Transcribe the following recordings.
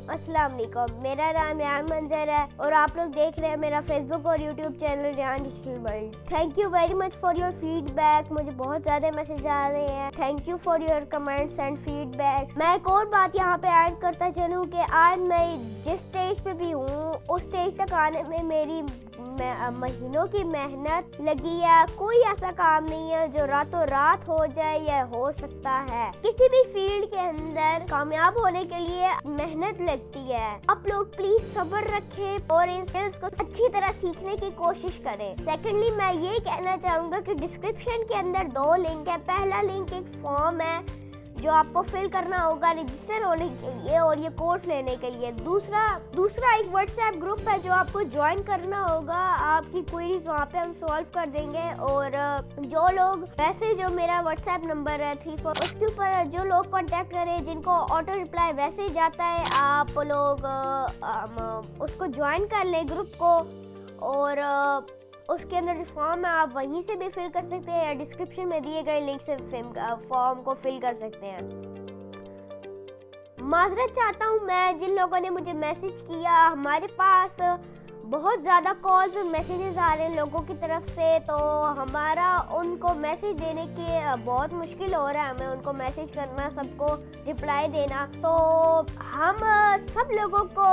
अस्सलाम वालेकुम। मेरा नाम रेहान मंजर है और आप लोग देख रहे हैं मेरा फेसबुक और YouTube channel Rehan digital world. Thank you very much for your feedback. मुझे बहुत ज़्यादा मैसेज आ रहे हैं। Thank you for your comments and feedbacks. मैं एक और बात यहाँ पे ऐड करता चलूँ कि आज मैं जिस स्टेज पे भी हूँ उस स्टेज तक आने में मेरी महीनों की मेहनत लगी है। कोई ऐसा काम नहीं है जो रातों रात हो जाए या हो सकता है। किसी भी फील्ड के अंदर कामयाब होने के लिए मेहनत लगती है। आप लोग प्लीज सब्र रखें और इन स्किल्स को अच्छी तरह सीखने की कोशिश करें। सेकेंडली, मैं ये कहना चाहूँगा कि डिस्क्रिप्शन के अंदर 2 लिंक है। पहला लिंक एक फॉर्म है जो आपको फिल करना होगा रजिस्टर होने के लिए और ये कोर्स लेने के लिए। दूसरा एक व्हाट्सएप ग्रुप है जो आपको ज्वाइन करना होगा। आपकी क्वेरीज वहाँ पे हम सॉल्व कर देंगे। और जो लोग वैसे जो मेरा व्हाट्सएप नंबर है 34 उसके ऊपर जो लोग कांटेक्ट करें जिनको ऑटो रिप्लाई वैसे ही जाता है, आप लोग उसको ज्वाइन कर लें ग्रुप को। और उसके अंदर जो फॉर्म है आप वहीं से भी फिल कर सकते हैं या डिस्क्रिप्शन में दिए गए लिंक से फॉर्म को फिल कर सकते हैं। माजरत चाहता हूँ मैं जिन लोगों ने मुझे मैसेज किया। हमारे पास बहुत ज़्यादा कॉल्स और मैसेजेस आ रहे हैं लोगों की तरफ से, तो हमारा उनको मैसेज देने की बहुत मुश्किल हो रहा है। हमें उनको मैसेज करना, सबको रिप्लाई देना। तो हम सब लोगों को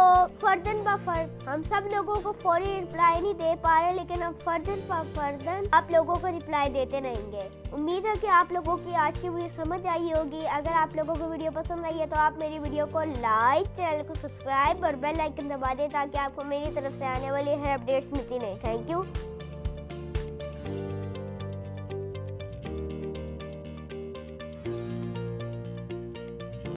हम सब लोगों को फौरी रिप्लाई नहीं दे पा रहे, लेकिन हम फर्दन आप लोगों को रिप्लाई देते रहेंगे। उम्मीद है कि आप लोगों की आज की वीडियो समझ आई होगी। अगर आप लोगों को वीडियो पसंद आई है तो आप मेरी वीडियो को लाइक, चैनल को सब्सक्राइब और बेल आइकन दबा दें ताकि आपको मेरी तरफ से आने वाली हर अपडेट्स मिलती रहे। Thank you.